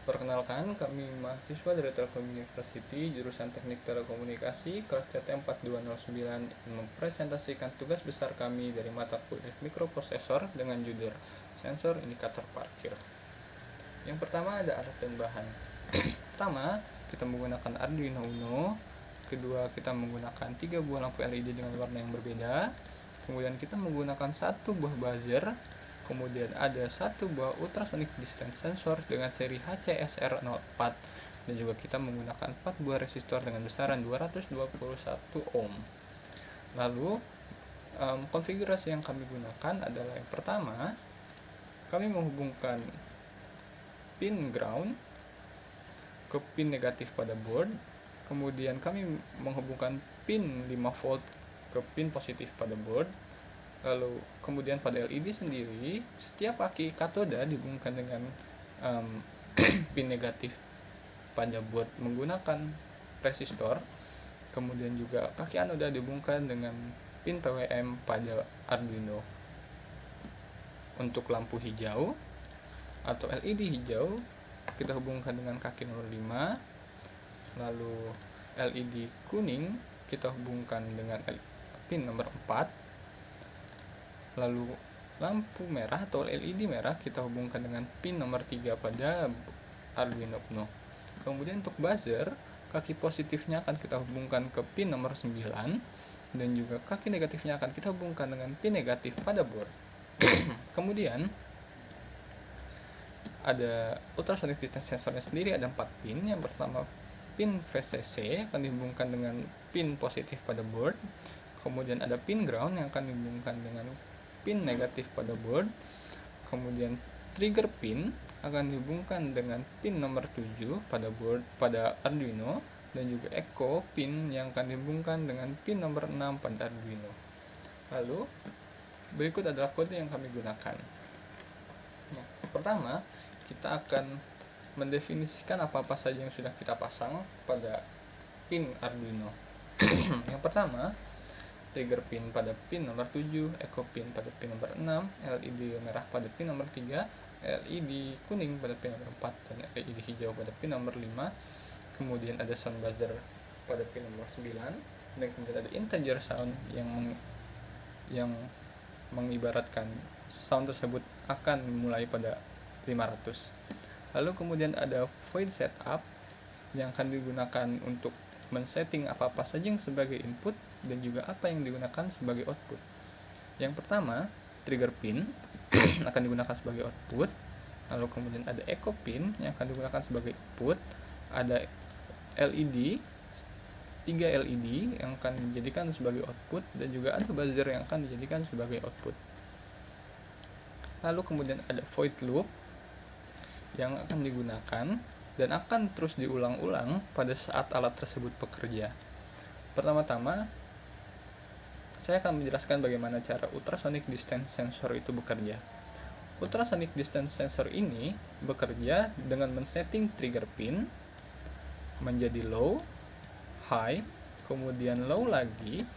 Perkenalkan, kami mahasiswa dari Telkom University, jurusan Teknik Telekomunikasi, kelas CT 4209, mempresentasikan tugas besar kami dari mata kuliah mikroprosesor dengan judul Sensor Indikator Parkir. Yang pertama ada alat dan bahan. Pertama, kita menggunakan Arduino Uno. Kedua, kita menggunakan 3 buah lampu LED dengan warna yang berbeda. Kemudian kita menggunakan 1 buah buzzer. Kemudian ada 1 buah ultrasonic distance sensor dengan seri HCSR04, dan juga kita menggunakan 4 buah resistor dengan besaran 221 ohm. Lalu konfigurasi yang kami gunakan adalah yang pertama, kami menghubungkan pin ground ke pin negatif pada board. Kemudian kami menghubungkan pin 5 volt ke pin positif pada board. Lalu kemudian pada LED sendiri, setiap kaki katoda dihubungkan dengan pin negatif pada board menggunakan resistor. Kemudian juga kaki anoda dihubungkan dengan pin PWM pada Arduino. Untuk lampu hijau atau LED hijau, kita hubungkan dengan kaki nomor 5. Lalu LED kuning kita hubungkan dengan pin nomor 4. Lalu lampu merah atau LED merah kita hubungkan dengan pin nomor 3 pada Arduino Uno. Kemudian untuk buzzer, kaki positifnya akan kita hubungkan ke pin nomor 9, dan juga kaki negatifnya akan kita hubungkan dengan pin negatif pada board. Kemudian ada ultrasonic distance sensornya sendiri, ada 4 pin. Yang pertama, pin VCC akan dihubungkan dengan pin positif pada board. Kemudian ada pin ground yang akan dihubungkan dengan pin negatif pada board. Kemudian trigger pin akan dihubungkan dengan pin nomor 7 pada board pada Arduino, dan juga echo pin yang akan dihubungkan dengan pin nomor 6 pada Arduino. Lalu berikut adalah kode yang kami gunakan. Nah, pertama, kita akan mendefinisikan apa-apa saja yang sudah kita pasang pada pin Arduino. Yang pertama, trigger pin pada pin nomor 7, echo pin pada pin nomor 6, LED merah pada pin nomor 3, LED kuning pada pin nomor 4, dan LED hijau pada pin nomor 5. Kemudian ada sound buzzer pada pin nomor 9, dan kemudian ada integer sound yang mengibaratkan sound tersebut akan dimulai pada 500. Lalu kemudian ada void setup yang akan digunakan untuk men-setting apa-apa saja yang sebagai input dan juga apa yang digunakan sebagai output. Yang pertama, trigger pin akan digunakan sebagai output. Lalu kemudian ada echo pin yang akan digunakan sebagai input. Ada LED, 3 LED yang akan dijadikan sebagai output, dan juga ada buzzer yang akan dijadikan sebagai output. Lalu kemudian ada void loop yang akan digunakan dan akan terus diulang-ulang pada saat alat tersebut bekerja. Pertama-tama, saya akan menjelaskan bagaimana cara ultrasonic distance sensor itu bekerja. Ultrasonic distance sensor ini bekerja dengan men-setting trigger pin menjadi low, high, kemudian low lagi,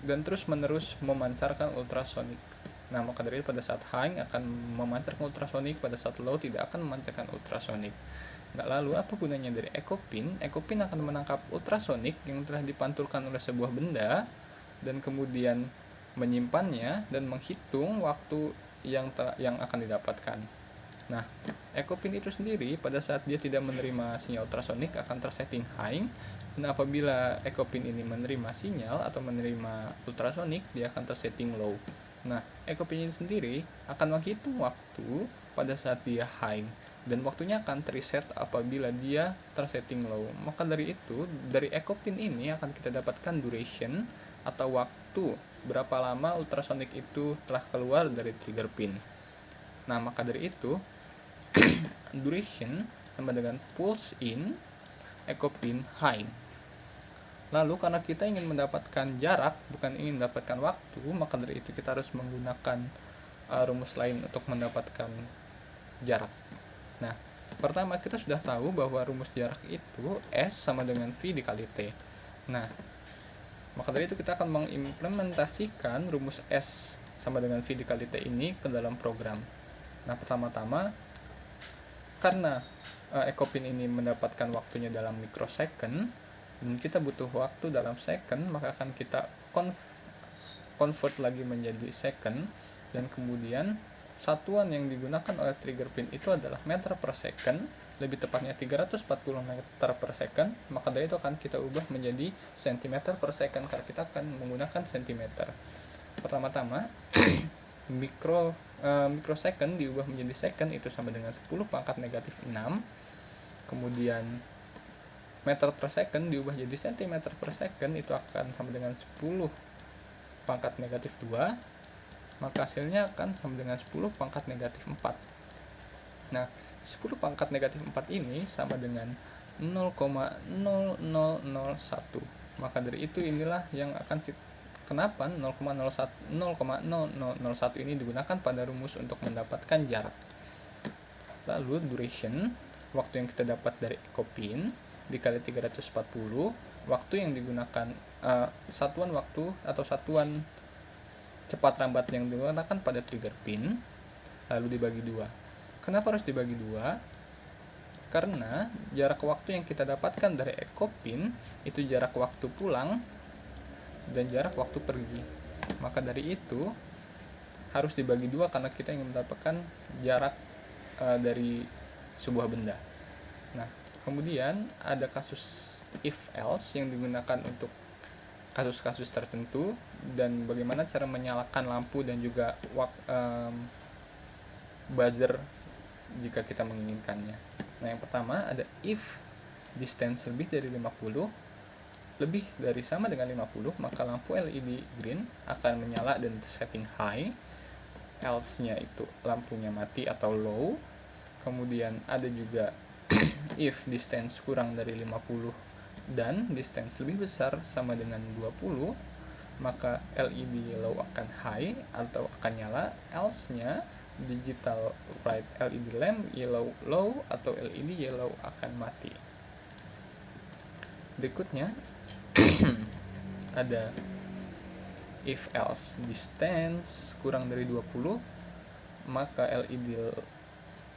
dan terus menerus memancarkan ultrasonic. Nah, maka dari itu pada saat high akan memancarkan ultrasonic, pada saat low tidak akan memancarkan ultrasonic. Nah, lalu apa gunanya dari echo pin? Echo pin akan menangkap ultrasonic yang telah dipantulkan oleh sebuah benda, dan kemudian menyimpannya dan menghitung waktu yang akan didapatkan. Nah, echo pin itu sendiri pada saat dia tidak menerima sinyal ultrasonic akan tersetting high, dan apabila echo pin ini menerima sinyal atau menerima ultrasonic, dia akan tersetting low. Nah, echo pin ini sendiri akan menghitung waktu pada saat dia high, dan waktunya akan reset apabila dia tersetting low. Maka dari itu, dari echo pin ini akan kita dapatkan duration atau waktu berapa lama ultrasonic itu telah keluar dari trigger pin. Nah, maka dari itu duration sama dengan pulse in echo pin high. Lalu karena kita ingin mendapatkan jarak, bukan ingin mendapatkan waktu, maka dari itu kita harus menggunakan rumus lain untuk mendapatkan jarak. Nah, pertama kita sudah tahu bahwa rumus jarak itu S sama dengan V dikali T. Nah, maka dari itu kita akan mengimplementasikan rumus S sama dengan V dikali T ini ke dalam program. Nah, pertama-tama karena Ecopin ini mendapatkan waktunya dalam mikrosecond dan kita butuh waktu dalam second, maka akan kita convert lagi menjadi second, dan kemudian satuan yang digunakan oleh trigger pin itu adalah meter per second, lebih tepatnya 340 meter per second. Maka dari itu akan kita ubah menjadi centimeter per second karena kita akan menggunakan centimeter. Pertama-tama microsecond diubah menjadi second, itu sama dengan 10 pangkat negatif 6. Kemudian meter per second diubah jadi centimeter per second, itu akan sama dengan 10 pangkat negatif 2. Maka hasilnya akan sama dengan 10 pangkat negatif 4. Nah, 10 pangkat negatif 4 ini sama dengan 0,0001. Maka dari itu inilah yang akan kenapa 0,0001 ini digunakan pada rumus untuk mendapatkan jarak. Lalu duration, waktu yang kita dapat dari Ecopin dikali 340, waktu yang digunakan satuan waktu atau satuan cepat lambat yang digunakan pada trigger pin, lalu dibagi 2. Kenapa harus dibagi 2? Karena jarak waktu yang kita dapatkan dari Ecopin itu jarak waktu pulang dan jarak waktu pergi. Maka dari itu harus dibagi 2 karena kita ingin mendapatkan jarak dari sebuah benda. Nah, kemudian ada kasus if else yang digunakan untuk kasus-kasus tertentu, dan bagaimana cara menyalakan lampu dan juga buzzer jika kita menginginkannya. Nah, yang pertama ada if distance lebih dari 50, lebih dari sama dengan 50, maka lampu LED green akan menyala dan setting high. Else-nya itu lampunya mati atau low. Kemudian ada juga if distance kurang dari 50 dan distance lebih besar sama dengan 20, maka LED yellow akan high atau akan nyala. Else-nya digital bright LED lamp yellow low atau LED yellow akan mati. Berikutnya ada if else distance kurang dari 20, maka LED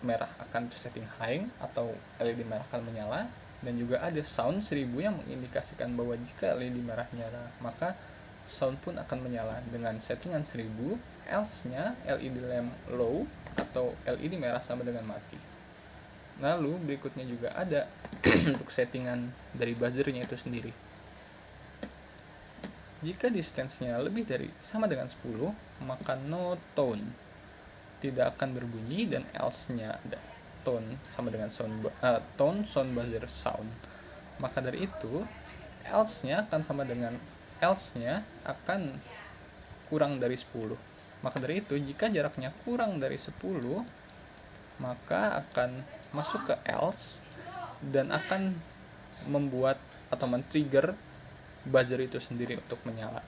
merah akan setting high atau LED merah akan menyala. Dan juga ada sound 1000 yang mengindikasikan bahwa jika LED merah nyala, maka sound pun akan menyala dengan settingan 1000. Else-nya LED lamp low atau LED merah sama dengan mati. Lalu berikutnya juga ada untuk settingan dari buzzernya itu sendiri. Jika distance-nya lebih dari sama dengan 10, maka no tone, tidak akan berbunyi, dan else-nya ada tone sama dengan tone sound buzzer sound. Maka dari itu else-nya akan kurang dari 10. Maka dari itu jika jaraknya kurang dari 10, maka akan masuk ke else dan akan membuat atau men-trigger buzzer itu sendiri untuk menyala.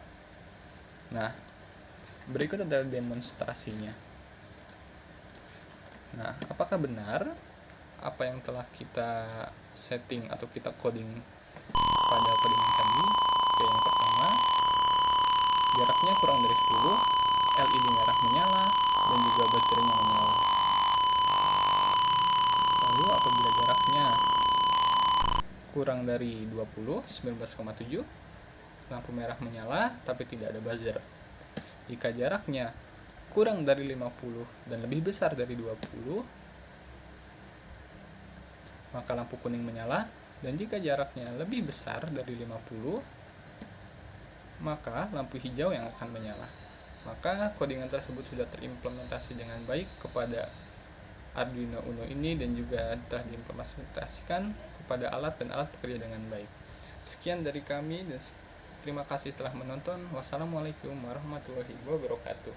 Nah, berikut adalah demonstrasinya. Nah, apakah benar apa yang telah kita setting atau kita coding pada codingan tadi? Oke, yang pertama, jaraknya kurang dari 10, LED merah menyala, dan juga buzzernya menyala. Lalu apabila jaraknya kurang dari 20, 19,7, lampu merah menyala tapi tidak ada buzzer. Jika jaraknya kurang dari 50 dan lebih besar dari 20, maka lampu kuning menyala, dan jika jaraknya lebih besar dari 50, maka lampu hijau yang akan menyala. Maka codingan tersebut sudah terimplementasi dengan baik kepada Arduino Uno ini dan juga telah diimplementasikan kepada alat dan alat bekerja dengan baik. Sekian dari kami dan terima kasih telah menonton. Wassalamualaikum warahmatullahi wabarakatuh.